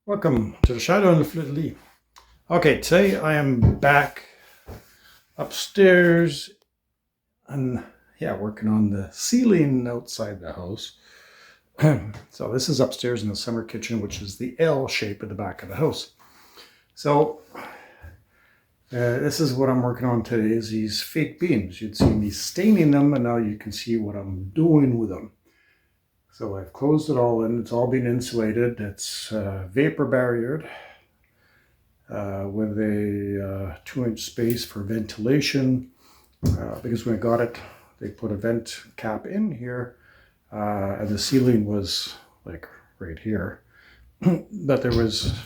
Welcome to the Shadow and the Fleur de Lis. Okay, today I am back upstairs and working on the ceiling outside the house. So this is upstairs in the summer kitchen, which is the L shape at the back of the house. So this is what I'm working on today, is these fake beams. You'd seen me staining them, and now you can see what I'm doing with them. So I've closed it all in. It's all been insulated. It's vapor barriered with a 2-inch space for ventilation. Because when I got it, they put a vent cap in here, and the ceiling was like right here. But there was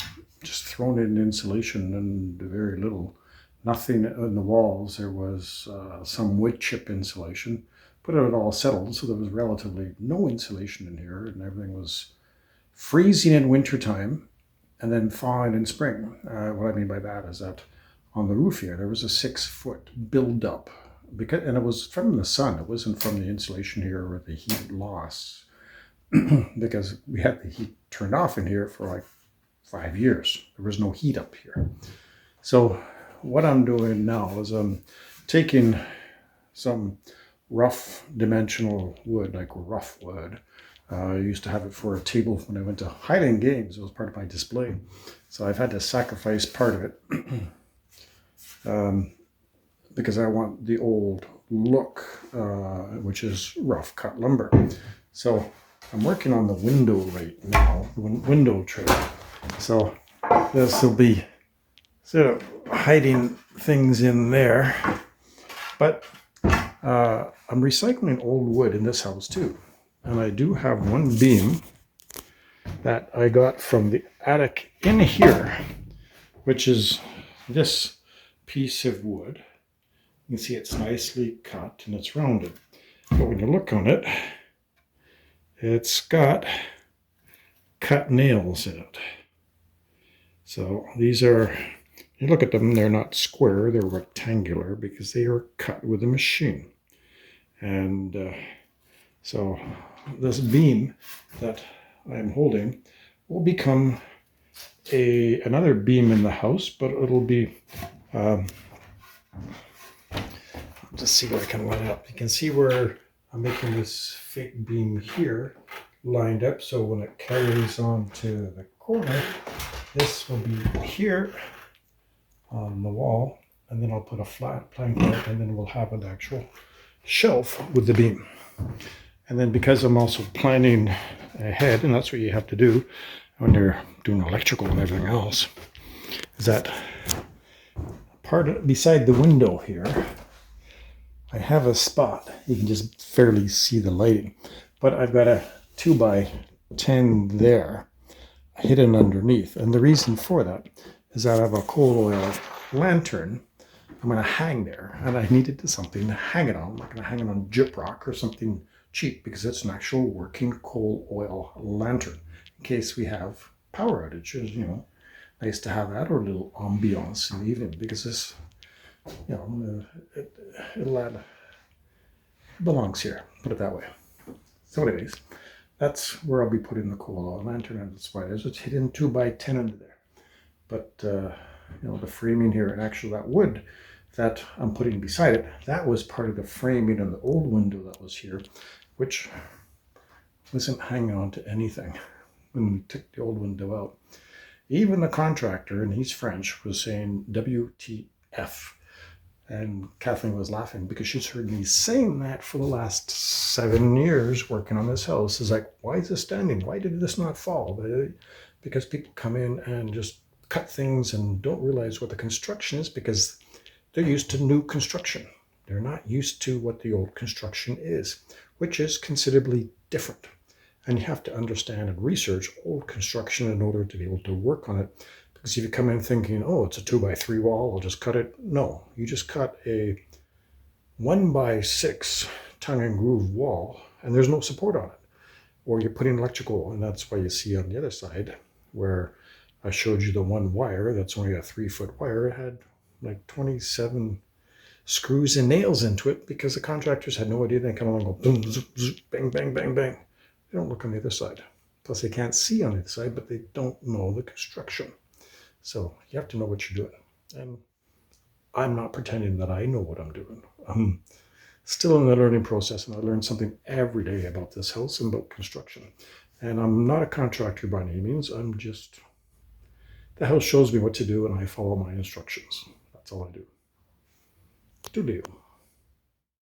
just thrown in insulation and very little. Nothing in the walls. There was some wood chip insulation. But it had all settled, so there was relatively no insulation in here, and everything was freezing in wintertime and then thawing in spring. What I mean by that is that on the roof here, there was a 6-foot buildup, and it was from the sun. It wasn't from the insulation here or the heat loss, because we had the heat turned off in here for like 5 years. There was no heat up here. So what I'm doing now is I'm taking some rough dimensional wood, like rough wood. I used to have it for a table when I went to Highland Games. It was part of my display. So I've had to sacrifice part of it because I want the old look, which is rough cut lumber. So I'm working on the window right now, window tray. So this will be sort of hiding things in there. But I'm recycling old wood in this house too. And I do have one beam that I got from the attic in here, which is this piece of wood. You can see it's nicely cut and it's rounded. But when you look on it, it's got cut nails in it. So these are, you look at them, they're not square, they're rectangular because they are cut with a machine. And so this beam that I'm holding will become another beam in the house, but it'll be, just see where I can line it up. You can see where I'm making this fake beam here lined up, so when it carries on to the corner, this will be here on the wall, and then I'll put a flat plank out, and then we'll have an actual shelf with the beam. And then because I'm also planning ahead, and that's what you have to do when you're doing electrical and everything else, is that beside the window here, I have a spot. You can just fairly see the lighting, but I've got a 2x10 there hidden underneath. And the reason for that is that I have a coal oil lantern I'm going to hang there, and I needed something to hang it on. I'm not going to hang it on gyprock or something cheap, because it's an actual working coal oil lantern in case we have power outages. You know, nice to have that, or a little ambiance in the evening, because this, you know, it'll add, it belongs here, put it that way. So anyways, that's where I'll be putting the coal oil lantern, and that's why there's a hidden 2x10 under there. But you know, the framing here, and actually that wood that I'm putting beside it, that was part of the framing of the old window that was here, which wasn't hanging on to anything when we took the old window out. Even the contractor, and he's French, was saying WTF. And Kathleen was laughing because she's heard me saying that for the last 7 years working on this house. It's like, why is this standing? Why did this not fall? Because people come in and just cut things and don't realize what the construction is, because they're used to new construction. They're not used to what the old construction is, which is considerably different. And you have to understand and research old construction in order to be able to work on it. Because if you come in thinking, oh, it's a 2x3 wall, I'll just cut it. No, you just cut a 1x6 tongue and groove wall, and there's no support on it. Or you're putting electrical, and that's why you see on the other side where I showed you the one wire, that's only a 3-foot wire. It had like 27 screws and nails into it, because the contractors had no idea. They come along and go boom, zoop, zoop, bang, bang, bang, bang. They don't look on the other side. Plus, they can't see on the side, but they don't know the construction. So you have to know what you're doing. And I'm not pretending that I know what I'm doing. I'm still in the learning process, and I learn something every day about this house and about construction. And I'm not a contractor by any means. I'm just, the house shows me what to do, and I follow my instructions. That's all I do. Do deal.